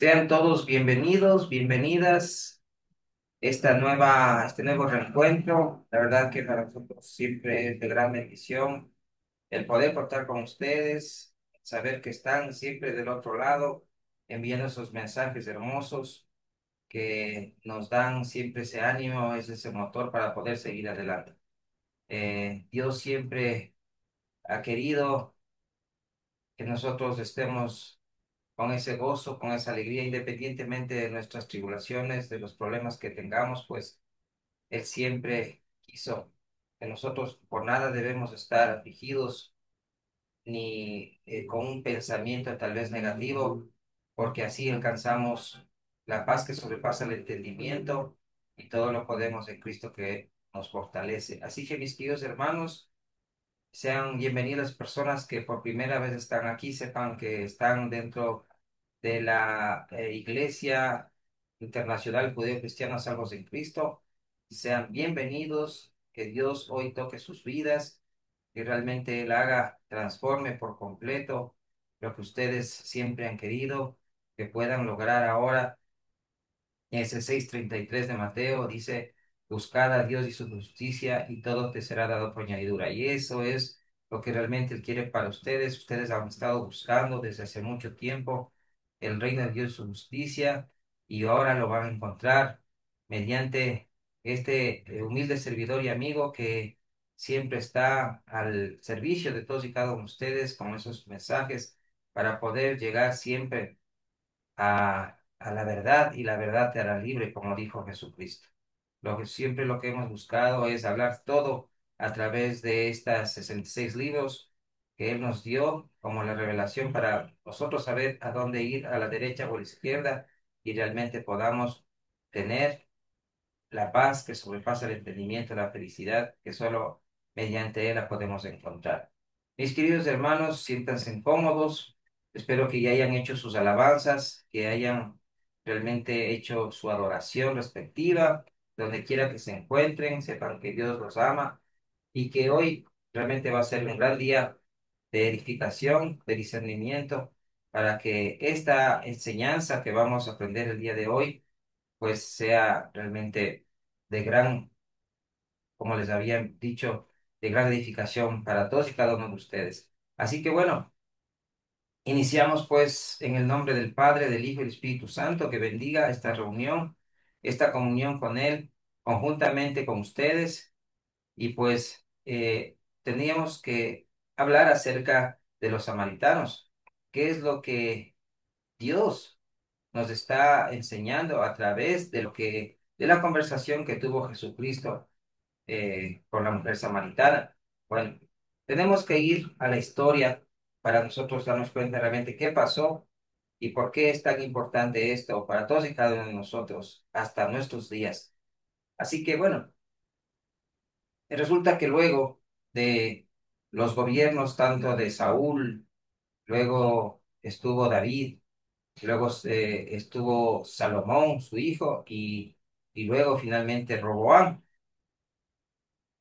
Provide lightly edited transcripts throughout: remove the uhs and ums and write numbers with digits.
Sean todos bienvenidos, bienvenidas este nuevo reencuentro. La verdad que para nosotros siempre es de gran bendición el poder contar con ustedes, saber que están siempre del otro lado, enviando esos mensajes hermosos que nos dan siempre ese ánimo, es ese motor para poder seguir adelante. Dios siempre ha querido que nosotros estemos con ese gozo, con esa alegría, independientemente de nuestras tribulaciones, de los problemas que tengamos, pues Él siempre quiso que nosotros por nada debemos estar afligidos ni con un pensamiento tal vez negativo, porque así alcanzamos la paz que sobrepasa el entendimiento y todo lo podemos en Cristo que nos fortalece. Así que mis queridos hermanos, sean bienvenidas personas que por primera vez están aquí, sepan que están dentro de la Iglesia Internacional Judeo-Cristiana Salvos en Cristo. Sean bienvenidos, que Dios hoy toque sus vidas, que realmente Él haga, transforme por completo lo que ustedes siempre han querido, que puedan lograr ahora. Ese 6:33 de Mateo dice, buscad a Dios y su justicia y todo te será dado por añadidura. Y eso es lo que realmente Él quiere para ustedes. Ustedes han estado buscando desde hace mucho tiempo el reino de Dios y su justicia y ahora lo van a encontrar mediante este humilde servidor y amigo que siempre está al servicio de todos y cada uno de ustedes con esos mensajes para poder llegar siempre a la verdad y la verdad te hará libre, como dijo Jesucristo. Siempre lo que hemos buscado es hablar todo a través de estas 66 libros que Él nos dio como la revelación para nosotros saber a dónde ir, a la derecha o a la izquierda, y realmente podamos tener la paz que sobrepasa el entendimiento, la felicidad que solo mediante Él la podemos encontrar. Mis queridos hermanos, siéntanse cómodos. Espero que ya hayan hecho sus alabanzas, que hayan realmente hecho su adoración respectiva, donde quiera que se encuentren, sepan que Dios los ama y que hoy realmente va a ser un gran día de edificación, de discernimiento, para que esta enseñanza que vamos a aprender el día de hoy pues sea realmente de gran, como les había dicho, de gran edificación para todos y cada uno de ustedes. Así que bueno, iniciamos pues en el nombre del Padre, del Hijo y del Espíritu Santo, que bendiga esta reunión, esta comunión con Él, conjuntamente con ustedes, y pues teníamos que hablar acerca de los samaritanos. ¿Qué es lo que Dios nos está enseñando a través de la conversación que tuvo Jesucristo con la mujer samaritana? Bueno, tenemos que ir a la historia para nosotros darnos cuenta realmente qué pasó y por qué es tan importante esto para todos y cada uno de nosotros hasta nuestros días. Así que bueno, resulta que luego de los gobiernos tanto de Saúl, luego estuvo David, luego estuvo Salomón, su hijo, y luego finalmente Roboam.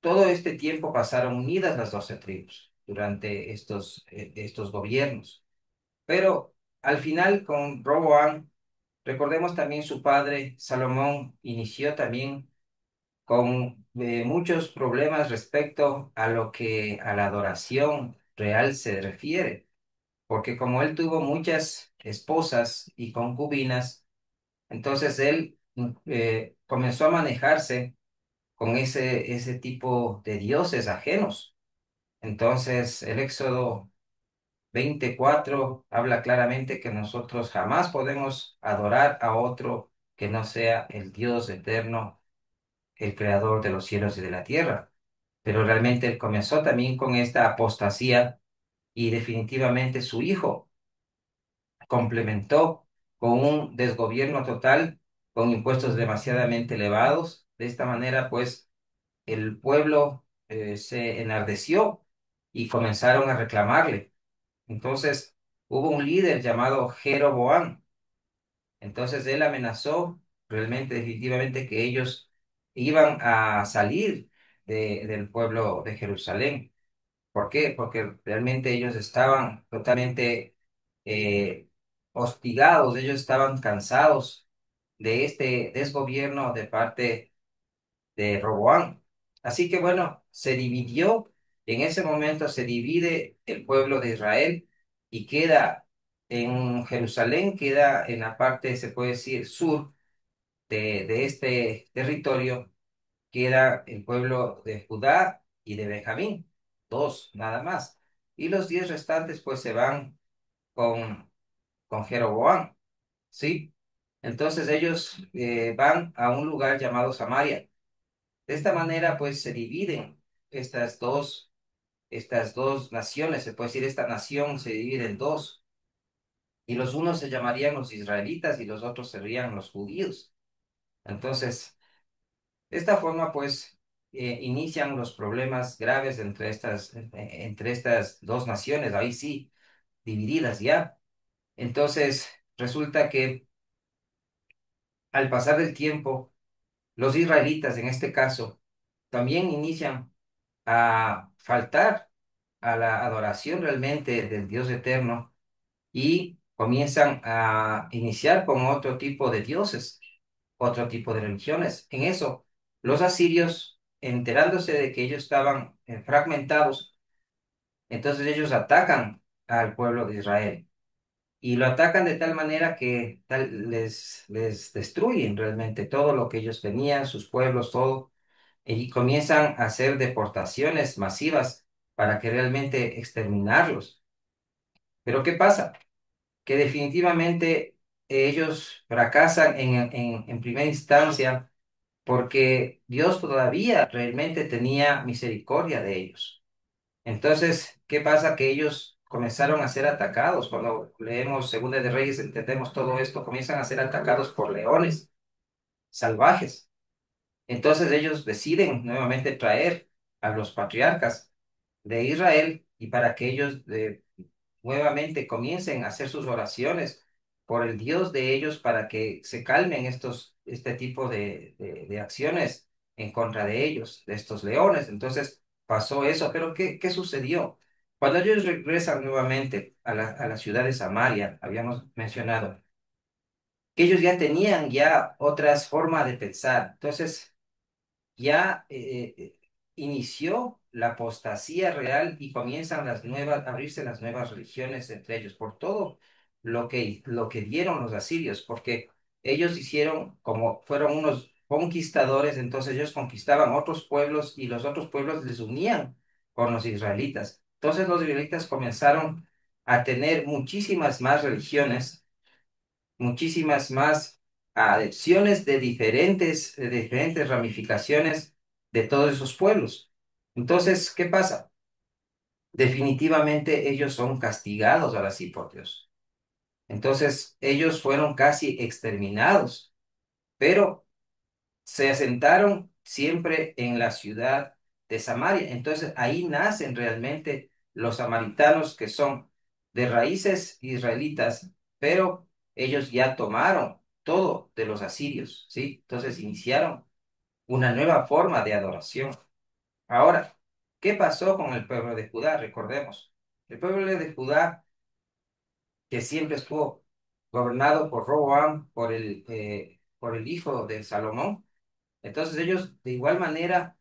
Todo este tiempo pasaron unidas las 12 tribus durante estos gobiernos. Pero al final con Roboam, recordemos también su padre Salomón inició también con muchos problemas respecto a lo que a la adoración real se refiere, porque como él tuvo muchas esposas y concubinas, entonces él comenzó a manejarse con ese tipo de dioses ajenos. Entonces el Éxodo 24 habla claramente que nosotros jamás podemos adorar a otro que no sea el Dios eterno, el creador de los cielos y de la tierra. Pero realmente él comenzó también con esta apostasía y definitivamente su hijo complementó con un desgobierno total, con impuestos demasiadamente elevados. De esta manera, pues, el pueblo se enardeció y comenzaron a reclamarle. Entonces, hubo un líder llamado Jeroboam. Entonces, él amenazó realmente, definitivamente, que ellos iban a salir del pueblo de Jerusalén. ¿Por qué? Porque realmente ellos estaban totalmente hostigados, ellos estaban cansados de este desgobierno de parte de Roboam. Así que bueno, se dividió, en ese momento se divide el pueblo de Israel y queda en Jerusalén, queda en la parte, se puede decir, sur de este territorio, queda el pueblo de Judá y de Benjamín, dos nada más. Y los 10 restantes pues se van con, con Jeroboam, ¿sí? Entonces ellos van a un lugar llamado Samaria. De esta manera, pues se dividen estas estas dos naciones, se puede decir, esta nación se divide en dos, y los unos se llamarían los israelitas y los otros serían los judíos. Entonces, de esta forma, pues, inician los problemas graves entre estas dos naciones, ahí sí, divididas ya. Entonces, resulta que al pasar del tiempo, los israelitas, en este caso, también inician a faltar a la adoración realmente del Dios eterno y comienzan a iniciar con otro tipo de dioses, otro tipo de religiones. En eso, los asirios, enterándose de que ellos estaban fragmentados, entonces ellos atacan al pueblo de Israel y lo atacan de tal manera que les destruyen realmente todo lo que ellos tenían, sus pueblos, todo, y comienzan a hacer deportaciones masivas para que realmente exterminarlos. Pero ¿qué pasa? Que definitivamente ellos fracasan en primera instancia porque Dios todavía realmente tenía misericordia de ellos. Entonces, ¿qué pasa? Que ellos comenzaron a ser atacados. Cuando leemos Segunda de Reyes, entendemos todo esto, comienzan a ser atacados por leones salvajes. Entonces ellos deciden nuevamente traer a los patriarcas de Israel y para que ellos nuevamente comiencen a hacer sus oraciones por el Dios de ellos para que se calmen este tipo de acciones en contra de ellos, de estos leones. Entonces pasó eso, pero ¿qué sucedió? Cuando ellos regresan nuevamente a a la ciudad de Samaria, habíamos mencionado que ellos ya tenían ya otras formas de pensar. Entonces, ya inició la apostasía real y comienzan a abrirse las nuevas religiones entre ellos, por todo lo que dieron los asirios, porque ellos hicieron, como fueron unos conquistadores, entonces ellos conquistaban otros pueblos y los otros pueblos les unían con los israelitas. Entonces los israelitas comenzaron a tener muchísimas más religiones, muchísimas más adepciones de diferentes ramificaciones de todos esos pueblos. Entonces, ¿qué pasa? Definitivamente ellos son castigados ahora sí por Dios. Entonces, ellos fueron casi exterminados, pero se asentaron siempre en la ciudad de Samaria. Entonces, ahí nacen realmente los samaritanos que son de raíces israelitas, pero ellos ya tomaron todo de los asirios, ¿sí? Entonces iniciaron una nueva forma de adoración. Ahora, ¿qué pasó con el pueblo de Judá? Recordemos, el pueblo de Judá, que siempre estuvo gobernado por Roboam, por el hijo de Salomón, entonces ellos de igual manera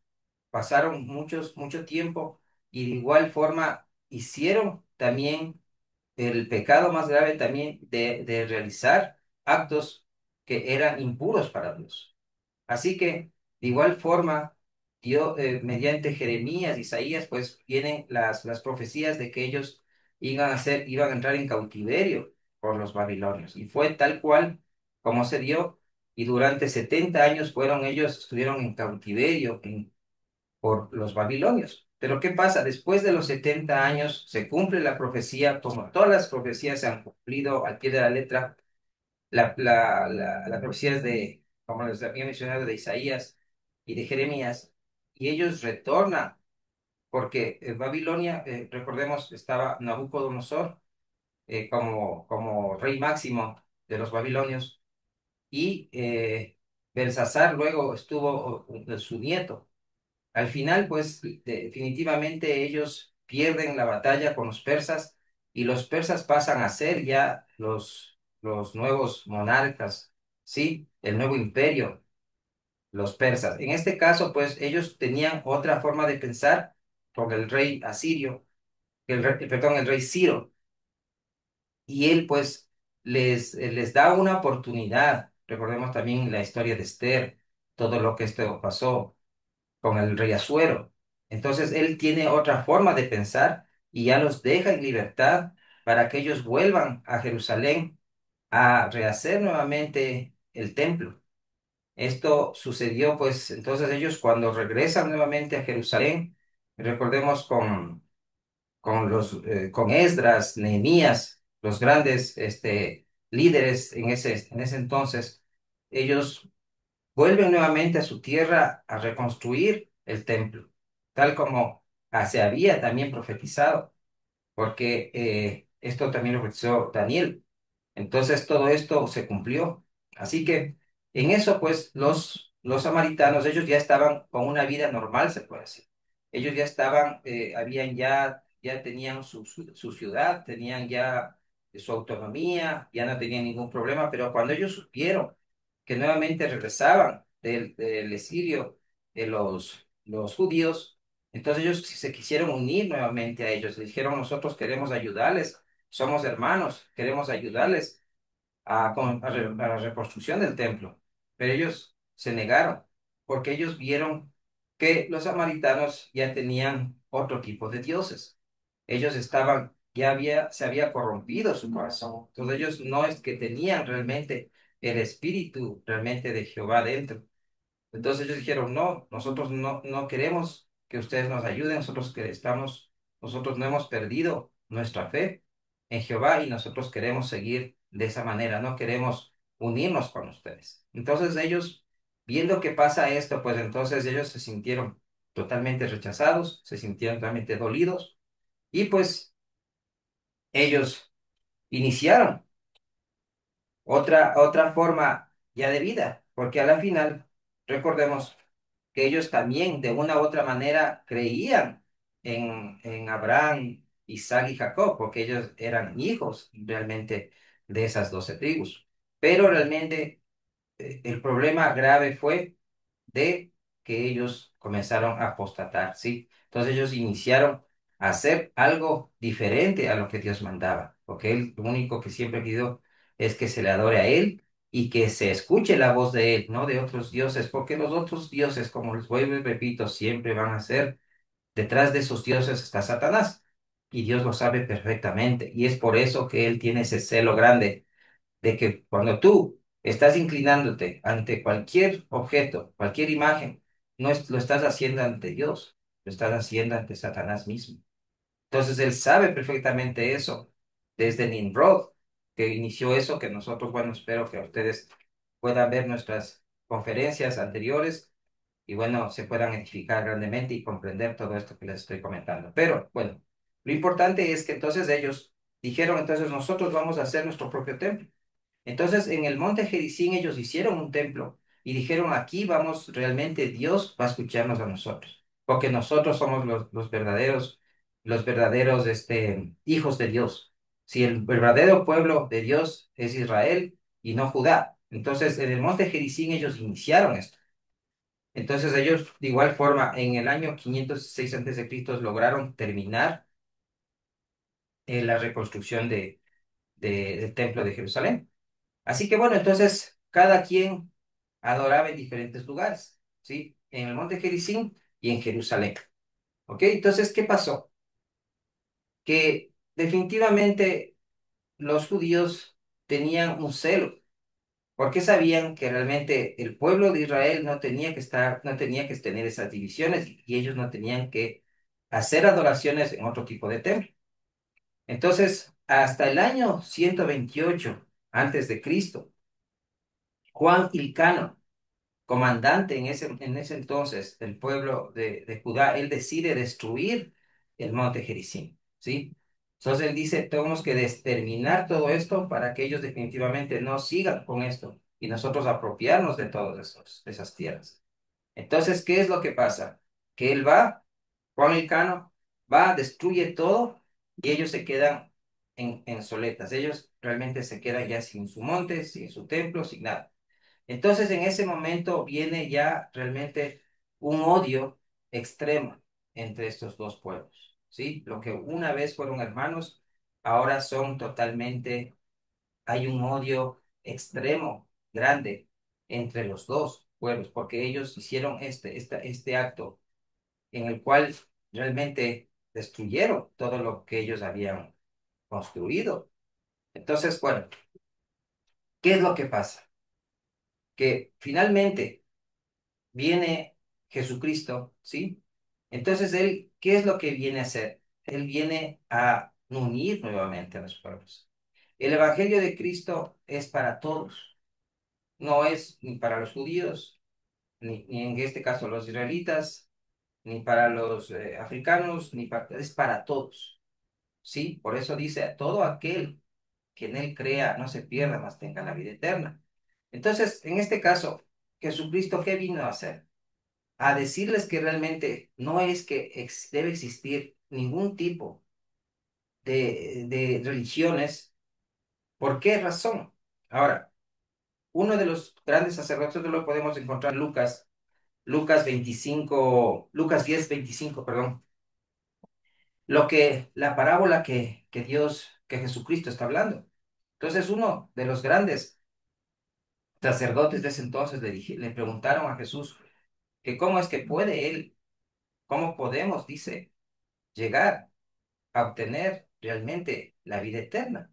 pasaron mucho tiempo y de igual forma hicieron también el pecado más grave también de realizar actos que eran impuros para Dios. Así que de igual forma, Dios, mediante Jeremías, Isaías, pues vienen las profecías de que ellos iban a entrar en cautiverio por los babilonios. Y fue tal cual como se dio, y durante 70 años estuvieron en cautiverio por los babilonios. Pero ¿qué pasa? Después de los 70 años se cumple la profecía, como todas las profecías se han cumplido al pie de la letra, las profecías como les había mencionado, de Isaías y de Jeremías, y ellos retornan, porque en Babilonia, recordemos, estaba Nabucodonosor como rey máximo de los babilonios, y Belsasar luego estuvo su nieto. Al final, pues definitivamente ellos pierden la batalla con los persas y los persas pasan a ser ya los nuevos monarcas, ¿sí? El nuevo imperio, los persas. En este caso, pues ellos tenían otra forma de pensar con el rey asirio, perdón, el rey Ciro, y él pues les da una oportunidad. Recordemos también la historia de Esther, todo lo que esto pasó con el rey Asuero. Entonces él tiene otra forma de pensar y ya los deja en libertad para que ellos vuelvan a Jerusalén a rehacer nuevamente el templo. Esto sucedió pues entonces ellos cuando regresan nuevamente a Jerusalén, recordemos con Esdras, Nehemías, los grandes líderes en ese entonces, ellos vuelven nuevamente a su tierra a reconstruir el templo, tal como se había también profetizado, porque esto también lo profetizó Daniel. Entonces todo esto se cumplió. Así que en eso, pues, los samaritanos, ellos ya estaban con una vida normal, se puede decir. Ellos ya estaban, ya tenían su ciudad, tenían ya su autonomía, ya no tenían ningún problema, pero cuando ellos supieron que nuevamente regresaban del exilio de los judíos, entonces ellos se quisieron unir nuevamente a ellos. Les dijeron, nosotros queremos ayudarles, somos hermanos, queremos ayudarles a la reconstrucción del templo. Pero ellos se negaron porque ellos vieron que los samaritanos ya tenían otro tipo de dioses. Ellos se había corrompido su corazón. Entonces ellos no es que tenían realmente el espíritu realmente de Jehová dentro. Entonces ellos dijeron, no, nosotros no queremos que ustedes nos ayuden, nosotros no hemos perdido nuestra fe en Jehová y nosotros queremos seguir de esa manera, no queremos unirnos con ustedes. Entonces ellos, viendo que pasa esto, pues entonces ellos se sintieron totalmente rechazados, se sintieron totalmente dolidos y pues ellos iniciaron otra forma ya de vida, porque a la final, recordemos que ellos también de una u otra manera creían en Abraham, Isaac y Jacob, porque ellos eran hijos realmente de esas 12 tribus. Pero realmente el problema grave fue de que ellos comenzaron a apostatar, ¿sí? Entonces ellos iniciaron a hacer algo diferente a lo que Dios mandaba, porque Él lo único que siempre pidió es que se le adore a Él y que se escuche la voz de Él, no de otros dioses, porque los otros dioses, como les vuelvo y repito, siempre van a ser, detrás de esos dioses está Satanás, y Dios lo sabe perfectamente, y es por eso que Él tiene ese celo grande de que cuando tú estás inclinándote ante cualquier objeto, cualquier imagen, no lo estás haciendo ante Dios, lo estás haciendo ante Satanás mismo. Entonces él sabe perfectamente eso, desde Nimrod, que inició eso, que nosotros, bueno, espero que ustedes puedan ver nuestras conferencias anteriores y bueno, se puedan edificar grandemente y comprender todo esto que les estoy comentando. Pero bueno, lo importante es que entonces ellos dijeron, entonces nosotros vamos a hacer nuestro propio templo. Entonces, en el monte Gerizim ellos hicieron un templo y dijeron, aquí vamos, realmente Dios va a escucharnos a nosotros, porque nosotros somos los verdaderos hijos de Dios. Si el verdadero pueblo de Dios es Israel y no Judá. Entonces, en el monte Gerizim ellos iniciaron esto. Entonces, ellos, de igual forma, en el año 506 Cristo lograron terminar la reconstrucción del templo de Jerusalén. Así que bueno, entonces cada quien adoraba en diferentes lugares, ¿sí? En el monte Gerizim y en Jerusalén. ¿Ok? Entonces, ¿qué pasó? Que definitivamente los judíos tenían un celo, porque sabían que realmente el pueblo de Israel no tenía que tener esas divisiones y ellos no tenían que hacer adoraciones en otro tipo de templo. Entonces, hasta el año 128 antes de Cristo, Juan Ilcano, comandante en ese entonces del pueblo de Judá, él decide destruir el monte Gerizim, ¿sí? Entonces él dice, tenemos que exterminar todo esto para que ellos definitivamente no sigan con esto y nosotros apropiarnos de de esas tierras. Entonces, ¿qué es lo que pasa? Que él va, Juan Elcano, va, destruye todo y ellos se quedan en soletas. Ellos realmente se quedan ya sin su monte, sin su templo, sin nada. Entonces en ese momento viene ya realmente un odio extremo entre estos dos pueblos, ¿sí? Lo que una vez fueron hermanos, ahora son totalmente, hay un odio extremo, grande, entre los dos pueblos, porque ellos hicieron este acto en el cual realmente destruyeron todo lo que ellos habían construido. Entonces, bueno, ¿qué es lo que pasa? Que finalmente viene Jesucristo, ¿sí? Entonces, Él, ¿qué es lo que viene a hacer? Él viene a unir nuevamente a los pueblos. El Evangelio de Cristo es para todos, no es ni para los judíos, ni en este caso los israelitas, ni para los africanos, es para todos, ¿sí? Por eso dice, todo aquel que en él crea no se pierda, mas tenga la vida eterna. Entonces, en este caso, Jesucristo, ¿qué vino a hacer? A decirles que realmente no es que debe existir ningún tipo de religiones. ¿Por qué razón? Ahora, uno de los grandes sacerdotes lo podemos encontrar en Lucas 25, Lucas 10:25, perdón, la parábola que Jesucristo está hablando. Entonces, uno de los grandes sacerdotes de ese entonces le preguntaron a Jesús que cómo es que puede él, cómo podemos, dice, llegar a obtener realmente la vida eterna.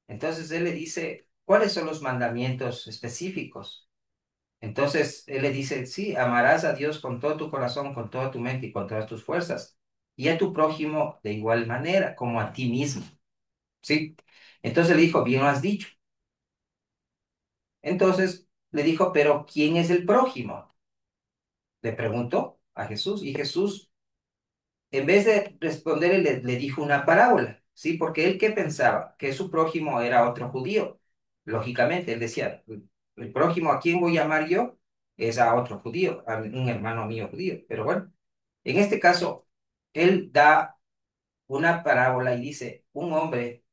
Entonces él le dice, ¿cuáles son los mandamientos específicos? Entonces él le dice, sí, amarás a Dios con todo tu corazón, con toda tu mente y con todas tus fuerzas, y a tu prójimo de igual manera, como a ti mismo, ¿sí? Entonces le dijo, bien lo has dicho. Entonces le dijo, pero ¿quién es el prójimo? Le preguntó a Jesús, y Jesús, en vez de responderle, le dijo una parábola, ¿sí? Porque él, ¿qué pensaba? Que su prójimo era otro judío. Lógicamente, él decía, el prójimo a quién voy a amar yo es a otro judío, a un hermano mío judío. Pero bueno, en este caso, él da una parábola y dice, un hombre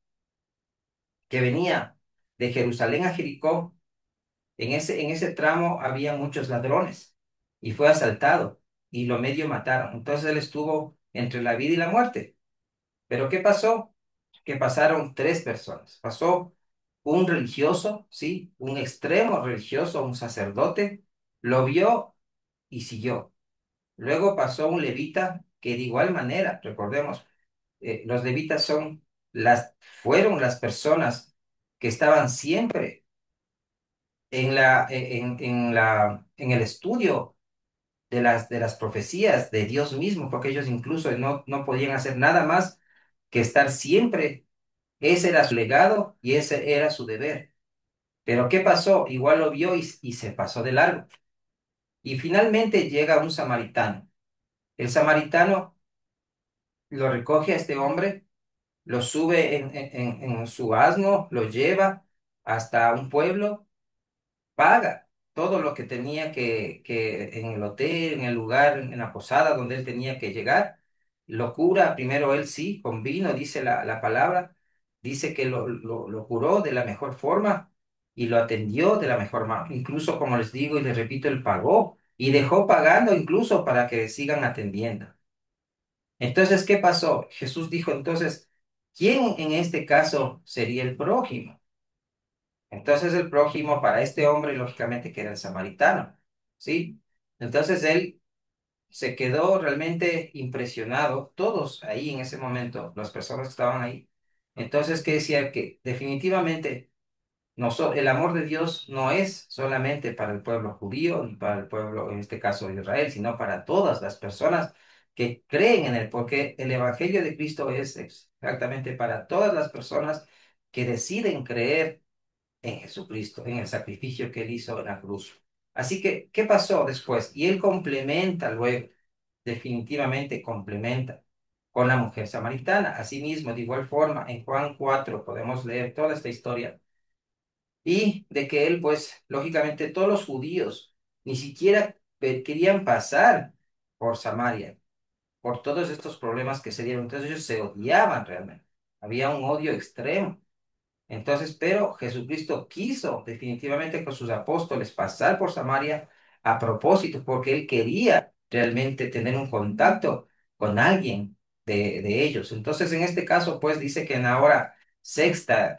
que venía de Jerusalén a Jericó, en ese tramo había muchos ladrones y fue asaltado y lo medio mataron. Entonces él estuvo entre la vida y la muerte. Pero ¿qué pasó? Que pasaron tres personas. Pasó un religioso, ¿sí? Un extremo religioso, un sacerdote, lo vio y siguió. Luego pasó un levita que de igual manera, recordemos, los levitas fueron las personas que estaban siempre en el estudio de las profecías de Dios mismo, porque ellos incluso no podían hacer nada más que estar siempre. Ese era su legado y ese era su deber. Pero ¿qué pasó? Igual lo vio y se pasó de largo. Y finalmente llega un samaritano. El samaritano lo recoge a este hombre, lo sube en su asno, lo lleva hasta un pueblo, paga todo lo que tenía que en el hotel, en el lugar, en la posada donde él tenía que llegar. Lo cura, primero él sí, con vino, dice la palabra, dice que lo curó de la mejor forma y lo atendió de la mejor forma. Incluso, como les digo y les repito, él pagó y dejó pagando incluso para que sigan atendiendo. Entonces, ¿qué pasó? Jesús dijo entonces, ¿quién en este caso sería el prójimo? Entonces el prójimo para este hombre, lógicamente, que era el samaritano, ¿sí? Entonces él se quedó realmente impresionado, todos ahí en ese momento, las personas que estaban ahí. Entonces, ¿qué decía? Que definitivamente el amor de Dios no es solamente para el pueblo judío, ni para el pueblo, en este caso, de Israel, sino para todas las personas que creen en él, porque el Evangelio de Cristo es exactamente para todas las personas que deciden creer en Jesucristo, en el sacrificio que él hizo en la cruz. Así que, ¿qué pasó después? Y él complementa luego, definitivamente complementa con la mujer samaritana. Asimismo, de igual forma, en Juan 4 podemos leer toda esta historia y de que él, pues, lógicamente todos los judíos ni siquiera querían pasar por Samaria, por todos estos problemas que se dieron. Entonces ellos se odiaban realmente. había un odio extremo. Entonces, pero Jesucristo quiso definitivamente con sus apóstoles pasar por Samaria a propósito, porque él quería realmente tener un contacto con alguien de ellos. Entonces, en este caso, pues dice que en la hora sexta,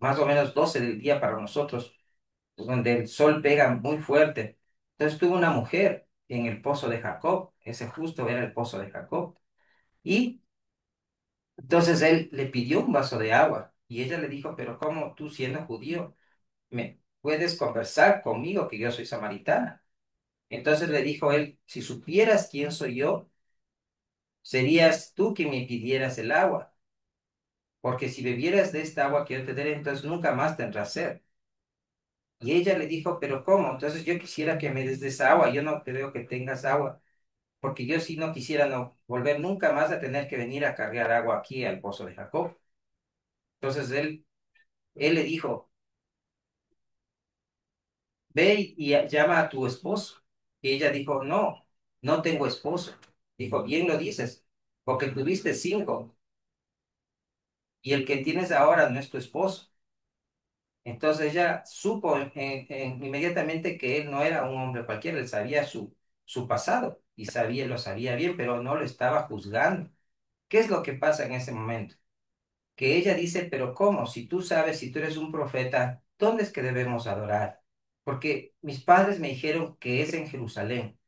más o menos 12 del día para nosotros, donde el sol pega muy fuerte. Entonces tuvo una mujer en el pozo de Jacob, ese justo era el pozo de Jacob, y entonces él le pidió un vaso de agua y ella le dijo, pero ¿cómo tú siendo judío me puedes conversar conmigo que yo soy samaritana? Entonces le dijo él, si supieras quién soy yo, serías tú quien me pidieras el agua, porque si bebieras de esta agua que yo te daré, entonces nunca más tendrás sed. Y ella le dijo, pero ¿cómo? Entonces yo quisiera que me des de esa agua, yo no creo que tengas agua, porque yo sí no quisiera no volver nunca más a tener que venir a cargar agua aquí al pozo de Jacob. Entonces él le dijo, ve y llama a tu esposo. Y ella dijo, no, no tengo esposo. Dijo, bien lo dices, porque tuviste cinco y el que tienes ahora no es tu esposo. Entonces ella supo inmediatamente que él no era un hombre cualquiera, él sabía su pasado y sabía, lo sabía bien, pero no lo estaba juzgando. ¿Qué es lo que pasa en ese momento? Que ella dice, pero ¿cómo? Si tú sabes, si tú eres un profeta, ¿dónde es que debemos adorar? Porque mis padres me dijeron que es en Jerusalén.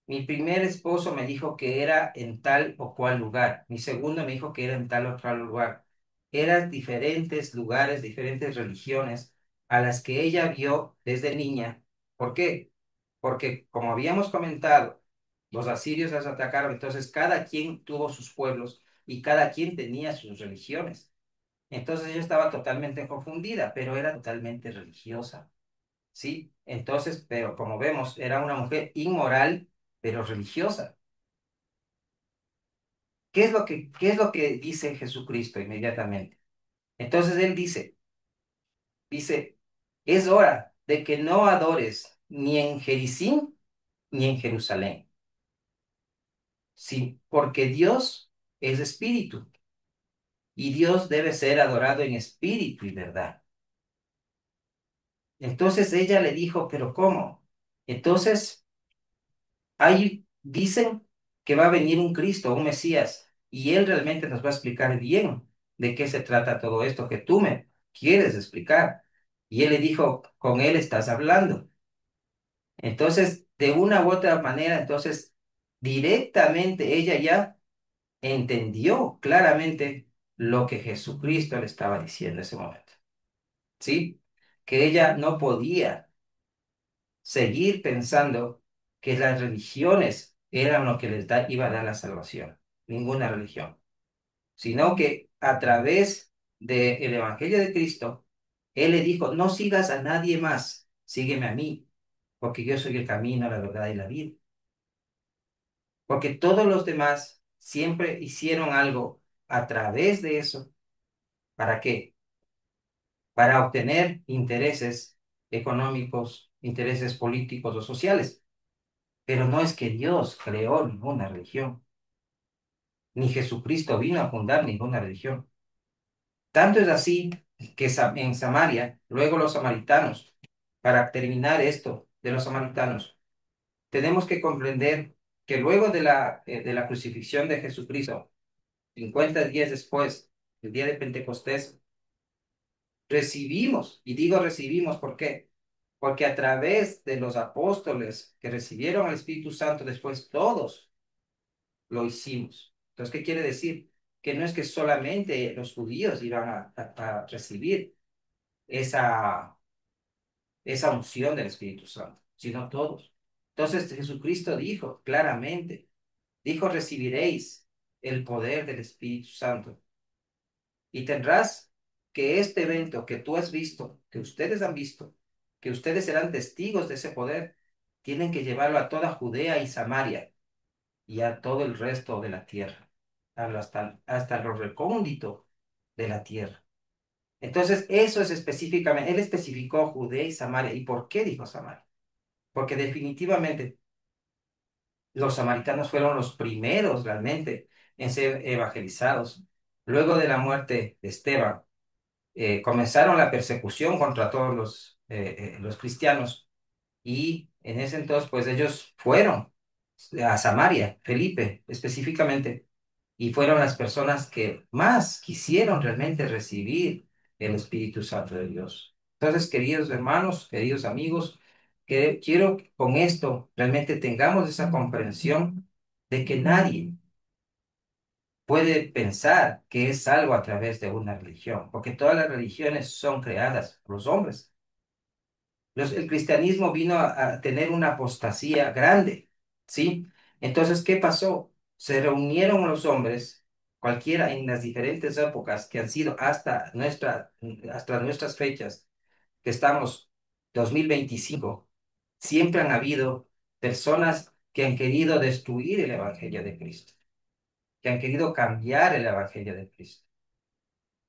Mi primer esposo me dijo que era en tal o cual lugar. Mi segundo me dijo que era en tal o cual lugar. Eran diferentes lugares, diferentes religiones a las que ella vio desde niña. ¿Por qué? Porque como habíamos comentado, los asirios las atacaron, entonces cada quien tuvo sus pueblos y cada quien tenía sus religiones. Entonces ella estaba totalmente confundida, pero era totalmente religiosa. ¿Sí? Entonces, pero como vemos, era una mujer inmoral, pero religiosa. ¿Qué es lo que dice Jesucristo inmediatamente? Entonces él dice, es hora de que no adores ni en Jericín ni en Jerusalén, sí, porque Dios es espíritu y Dios debe ser adorado en espíritu y verdad. Entonces ella le dijo, pero ¿cómo? Entonces ahí dicen que va a venir un Cristo, un Mesías, y Él realmente nos va a explicar bien de qué se trata todo esto que tú me quieres explicar. Y Él le dijo, con Él estás hablando. Entonces, de una u otra manera, entonces, directamente ella ya entendió claramente lo que Jesucristo le estaba diciendo en ese momento. ¿Sí? Que ella no podía seguir pensando que las religiones eran lo que iba a dar la salvación, ninguna religión, sino que a través del Evangelio de Cristo, Él le dijo, no sigas a nadie más, sígueme a mí, porque yo soy el camino, la verdad y la vida, porque todos los demás siempre hicieron algo a través de eso, ¿para qué? Para obtener intereses económicos, intereses políticos o sociales. Pero no es que Dios creó ninguna religión, ni Jesucristo vino a fundar ninguna religión. Tanto es así que en Samaria, luego los samaritanos, para terminar esto de los samaritanos, tenemos que comprender que luego de la crucifixión de Jesucristo, 50 días después, el día de Pentecostés, recibimos, y digo recibimos, ¿por qué? Porque a través de los apóstoles que recibieron el Espíritu Santo después, todos lo hicimos. Entonces, ¿qué quiere decir? Que no es que solamente los judíos iban a recibir esa, esa unción del Espíritu Santo, sino todos. Entonces, Jesucristo dijo claramente, dijo, recibiréis el poder del Espíritu Santo y tendrás que este evento que tú has visto, que ustedes han visto, que ustedes serán testigos de ese poder, tienen que llevarlo a toda Judea y Samaria y a todo el resto de la tierra, hasta lo recóndito de la tierra. Entonces, eso es específicamente, él especificó Judea y Samaria. ¿Y por qué dijo Samaria? Porque definitivamente los samaritanos fueron los primeros realmente en ser evangelizados. Luego de la muerte de Esteban, comenzaron la persecución contra todos los cristianos y en ese entonces, pues ellos fueron a Samaria, Felipe específicamente, y fueron las personas que más quisieron realmente recibir el Espíritu Santo de Dios. Entonces, queridos hermanos, queridos amigos, que quiero que con esto realmente tengamos esa comprensión de que nadie puede pensar que es algo a través de una religión, porque todas las religiones son creadas por los hombres. El cristianismo vino a tener una apostasía grande, ¿sí? Entonces, ¿qué pasó? Se reunieron los hombres, cualquiera en las diferentes épocas que han sido hasta nuestras fechas, que estamos 2025, siempre han habido personas que han querido destruir el Evangelio de Cristo, que han querido cambiar el Evangelio de Cristo.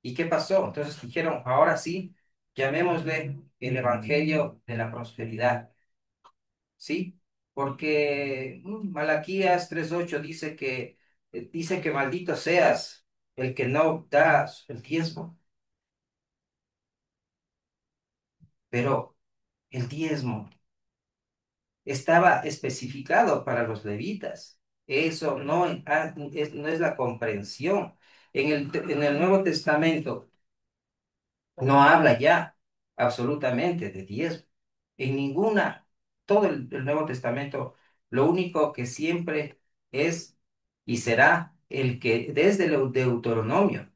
¿Y qué pasó? Entonces dijeron, ahora sí, llamémosle el Evangelio de la prosperidad. ¿Sí? Porque Malaquías 3:8 dice que maldito seas el que no da el diezmo, pero el diezmo estaba especificado para los levitas. Eso no es la comprensión. En el Nuevo Testamento no habla ya absolutamente de diezmo. En todo el Nuevo Testamento, lo único que siempre es y será el que desde el Deuteronomio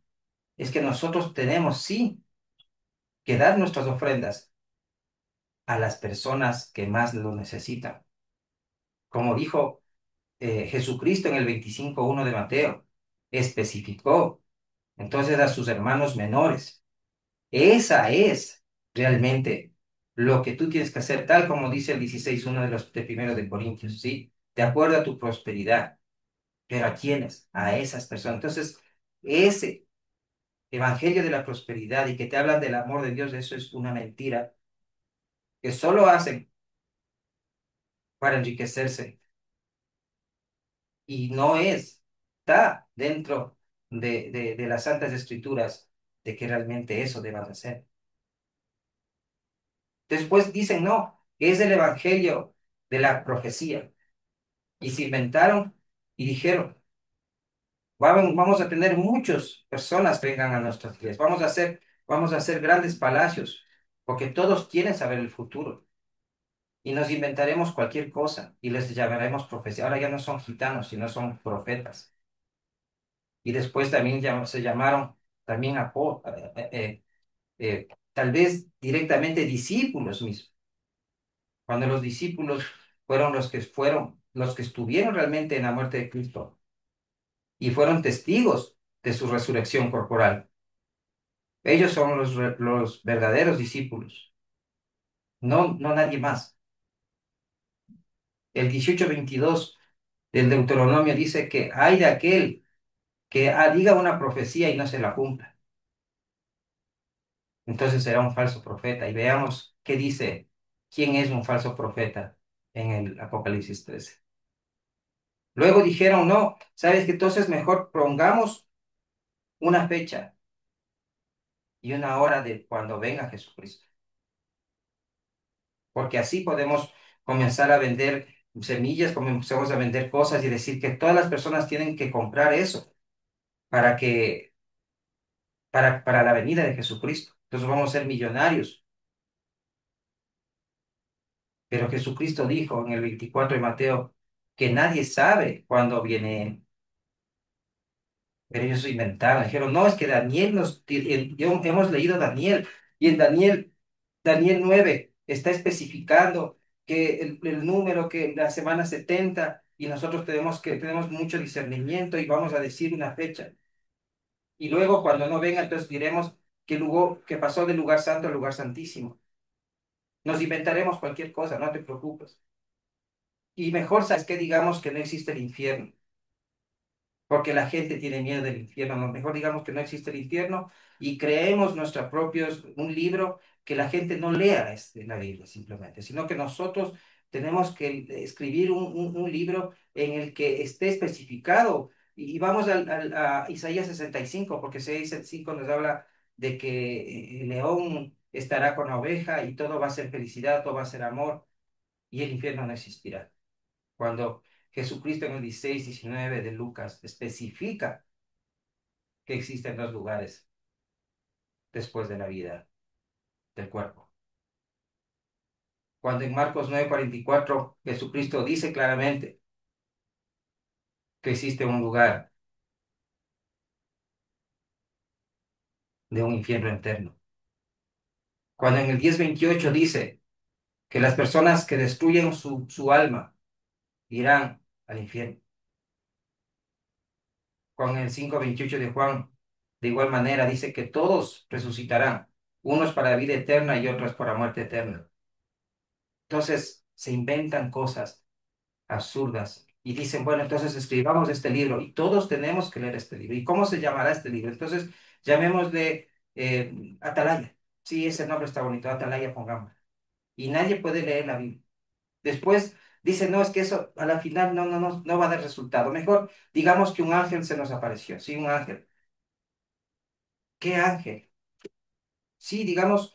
es que nosotros tenemos sí que dar nuestras ofrendas a las personas que más lo necesitan. Como dijo Jesucristo en el 25:1 de Mateo, especificó entonces a sus hermanos menores. Esa es realmente lo que tú tienes que hacer, tal como dice el 16:1 de primero de Corintios, ¿sí? De acuerdo a tu prosperidad. ¿Pero a quiénes? A esas personas. Entonces, ese evangelio de la prosperidad y que te hablan del amor de Dios, eso es una mentira que solo hacen para enriquecerse y no está dentro de las Santas Escrituras de que realmente eso debas hacer. Después dicen, no, es el evangelio de la profecía. Y se inventaron y dijeron, vamos a tener muchas personas que vengan a nuestras iglesias, vamos a hacer grandes palacios, porque todos quieren saber el futuro. Y nos inventaremos cualquier cosa y les llamaremos profecía. Ahora ya no son gitanos, sino son profetas. Y después también se llamaron también tal vez directamente discípulos mismos, cuando los discípulos fueron los que estuvieron realmente en la muerte de Cristo y fueron testigos de su resurrección corporal. Ellos son los verdaderos discípulos, no, no nadie más. El 18:22 del Deuteronomio dice que hay de aquel que diga una profecía y no se la cumpla. Entonces será un falso profeta. Y veamos qué dice, quién es un falso profeta en el Apocalipsis 13. Luego dijeron, no, ¿sabes que entonces mejor pongamos una fecha y una hora de cuando venga Jesucristo? Porque así podemos comenzar a vender semillas, comenzamos a vender cosas y decir que todas las personas tienen que comprar eso para para la venida de Jesucristo. Entonces vamos a ser millonarios. Pero Jesucristo dijo en el 24 de Mateo que nadie sabe cuándo viene Él. Pero ellos se inventaron, dijeron, no, es que Daniel hemos leído Daniel y en Daniel 9 está especificando que el número, que la semana 70 y nosotros tenemos mucho discernimiento y vamos a decir una fecha. Y luego cuando no venga, entonces diremos que pasó del lugar santo al lugar santísimo. Nos inventaremos cualquier cosa, no te preocupes. Y mejor, ¿sabes qué? Digamos que no existe el infierno, porque la gente tiene miedo del infierno. No, mejor digamos que no existe el infierno y creemos un libro que la gente no lea la Biblia simplemente, sino que nosotros tenemos que escribir un libro en el que esté especificado Y vamos a Isaías 65, porque 65 nos habla de que el león estará con la oveja y todo va a ser felicidad, todo va a ser amor y el infierno no existirá. Cuando Jesucristo en el 16-19 de Lucas especifica que existen dos lugares después de la vida del cuerpo. Cuando en Marcos 9:44 Jesucristo dice claramente que existe un lugar de un infierno eterno. Cuando en el 10:28 dice que las personas que destruyen su alma irán al infierno. Con el 5:28 de Juan, de igual manera, dice que todos resucitarán, unos para vida eterna y otros para muerte eterna. Entonces se inventan cosas absurdas y dicen, bueno, entonces escribamos este libro y todos tenemos que leer este libro. ¿Y cómo se llamará este libro? Entonces llamémosle Atalaya. Sí, ese nombre está bonito, Atalaya pongamos. Y nadie puede leer la Biblia. Después dice, no, es que eso a la final no va a dar resultado. Mejor digamos que un ángel se nos apareció. Sí, un ángel. ¿Qué ángel? Sí, digamos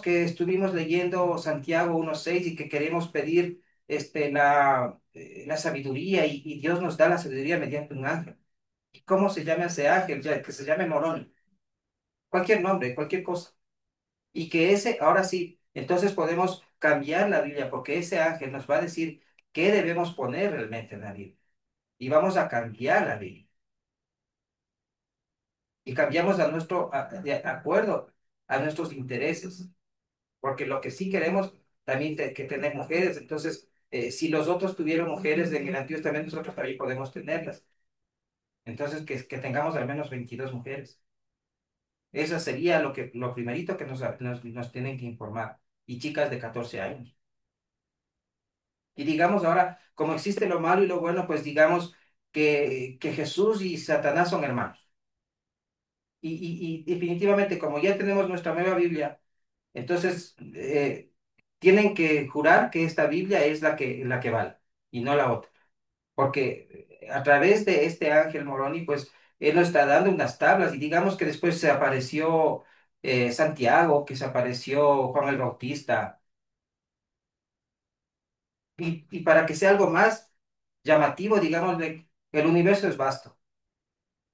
que estuvimos leyendo Santiago 1:6 y que queremos pedir la sabiduría y Dios nos da la sabiduría mediante un ángel. ¿Y cómo se llama ese ángel? Ya, que se llame Morón. Cualquier nombre, cualquier cosa. Y que ese, ahora sí, entonces podemos cambiar la Biblia porque ese ángel nos va a decir qué debemos poner realmente en la Biblia. Y vamos a cambiar la Biblia. Y cambiamos de acuerdo a nuestros intereses. Porque lo que sí queremos también que tener mujeres. Entonces, si los otros tuvieron mujeres en el Antiguo Testamento, nosotros también podemos tenerlas. Entonces, que tengamos al menos 22 mujeres. Eso sería lo primerito que nos tienen que informar. Y chicas de 14 años. Y digamos ahora, como existe lo malo y lo bueno, pues digamos que Jesús y Satanás son hermanos. Y definitivamente, como ya tenemos nuestra nueva Biblia, entonces tienen que jurar que esta Biblia es la que vale y no la otra. Porque a través de este ángel Moroni, pues él nos está dando unas tablas y digamos que después se apareció Santiago, que se apareció Juan el Bautista. Y para que sea algo más llamativo, digamos, el universo es vasto.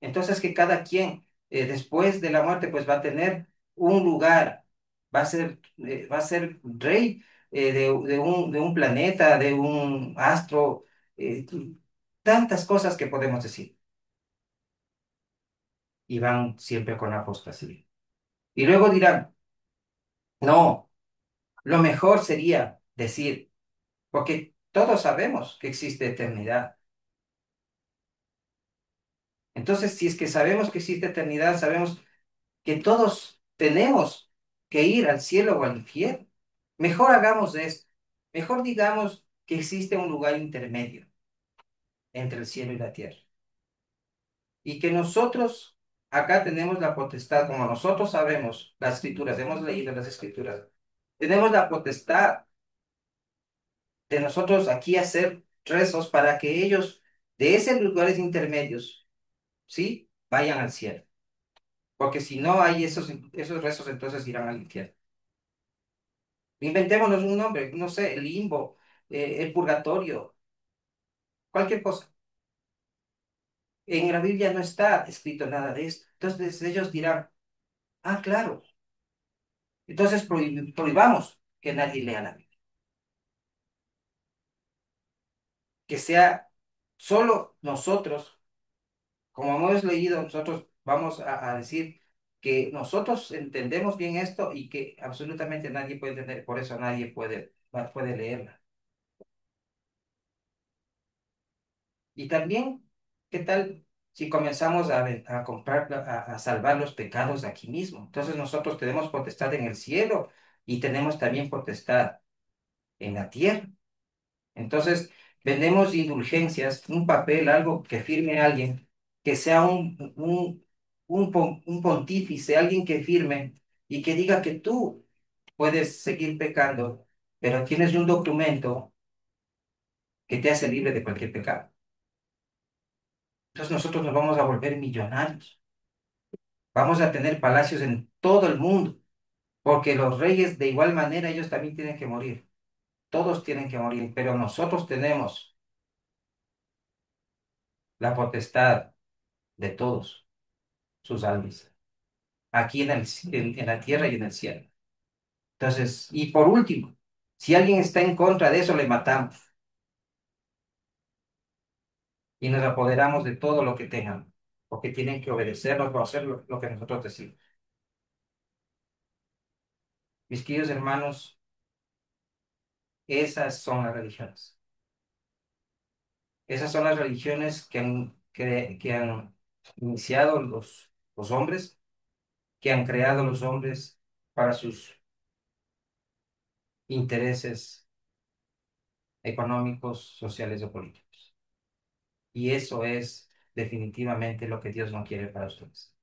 Entonces que cada quien después de la muerte pues va a tener un lugar, va a ser rey de un planeta, de un astro, eh, tantas cosas que podemos decir y van siempre con apostasía. Y luego dirán, no, lo mejor sería decir, porque todos sabemos que existe eternidad. Entonces, si es que sabemos que existe eternidad, sabemos que todos tenemos que ir al cielo o al infierno. Mejor hagamos esto. Mejor digamos que existe un lugar intermedio entre el cielo y la tierra. Y que nosotros acá tenemos la potestad, como nosotros sabemos las escrituras, hemos leído las escrituras, tenemos la potestad de nosotros aquí hacer rezos para que ellos de esos lugares intermedios, ¿sí? Vayan al cielo. Porque si no hay esos rezos, entonces irán al infierno. Inventémonos un nombre, no sé, el limbo, el purgatorio, cualquier cosa. En la Biblia no está escrito nada de esto. Entonces ellos dirán, ah, claro. Entonces prohibamos que nadie lea la Biblia. Que sea solo nosotros, como hemos leído, nosotros vamos a decir que nosotros entendemos bien esto y que absolutamente nadie puede entender, por eso nadie puede leerla. Y también, ¿qué tal si comenzamos a comprar, a salvar los pecados aquí mismo? Entonces nosotros tenemos potestad en el cielo y tenemos también potestad en la tierra. Entonces, vendemos indulgencias, un papel, algo que firme alguien, que sea un pontífice, alguien que firme y que diga que tú puedes seguir pecando, pero tienes un documento que te hace libre de cualquier pecado. Entonces nosotros nos vamos a volver millonarios. Vamos a tener palacios en todo el mundo, porque los reyes de igual manera ellos también tienen que morir. Todos tienen que morir, pero nosotros tenemos la potestad de todos sus almas, aquí en la tierra y en el cielo. Entonces, y por último, si alguien está en contra de eso, le matamos y nos apoderamos de todo lo que tengan, porque tienen que obedecernos o hacer lo que nosotros decimos. Mis queridos hermanos, esas son las religiones. Esas son las religiones que han iniciado los hombres, que han creado los hombres para sus intereses económicos, sociales o políticos. Y eso es definitivamente lo que Dios no quiere para ustedes,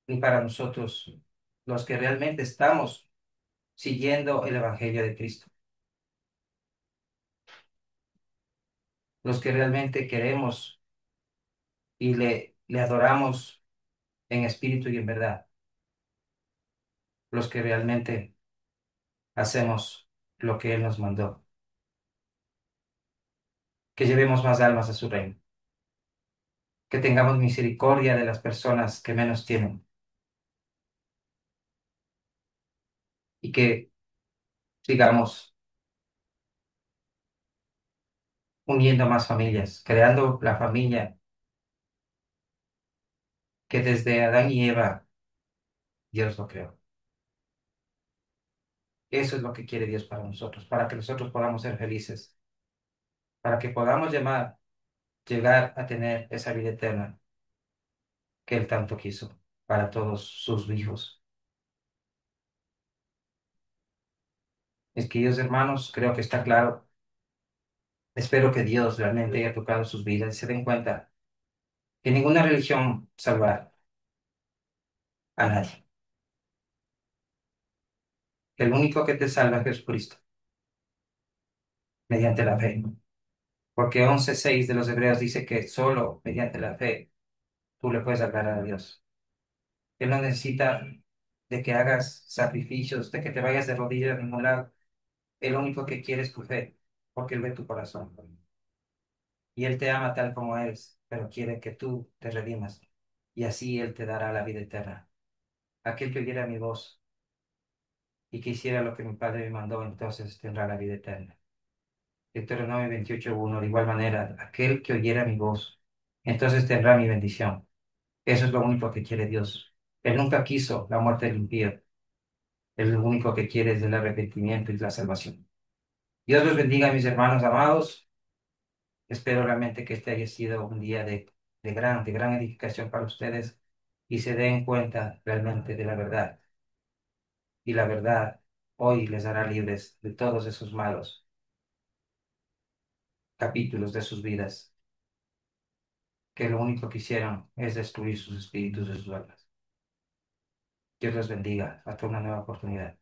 ni para nosotros, los que realmente estamos siguiendo el Evangelio de Cristo, los que realmente queremos y le adoramos en espíritu y en verdad, los que realmente hacemos lo que Él nos mandó, que llevemos más almas a su reino, que tengamos misericordia de las personas que menos tienen y que sigamos uniendo más familias, creando la familia que desde Adán y Eva Dios lo creó. Eso es lo que quiere Dios para nosotros, para que nosotros podamos ser felices, para que podamos llegar a tener esa vida eterna que Él tanto quiso para todos sus hijos. Mis queridos hermanos, creo que está claro. Espero que Dios realmente haya tocado sus vidas y se den cuenta que ninguna religión salvará a nadie. El único que te salva es Jesucristo, mediante la fe. Porque 11:6 de los Hebreos dice que solo mediante la fe tú le puedes hablar a Dios. Él no necesita de que hagas sacrificios, de que te vayas de rodillas a ningún lado. El único que quiere es tu fe, porque Él ve tu corazón. Y Él te ama tal como eres, pero quiere que tú te redimas. Y así Él te dará la vida eterna. Aquel que oyera mi voz y que hiciera lo que mi Padre me mandó, entonces tendrá la vida eterna. Deuteronomio 28:1, de igual manera, aquel que oyera mi voz, entonces tendrá mi bendición. Eso es lo único que quiere Dios. Él nunca quiso la muerte del impío. Él lo único que quiere es el arrepentimiento y la salvación. Dios los bendiga, mis hermanos amados. Espero realmente que este haya sido un día de gran edificación para ustedes y se den cuenta realmente de la verdad. Y la verdad hoy les hará libres de todos esos malos capítulos de sus vidas, que lo único que hicieron es destruir sus espíritus y sus almas. Dios los bendiga. Hasta una nueva oportunidad.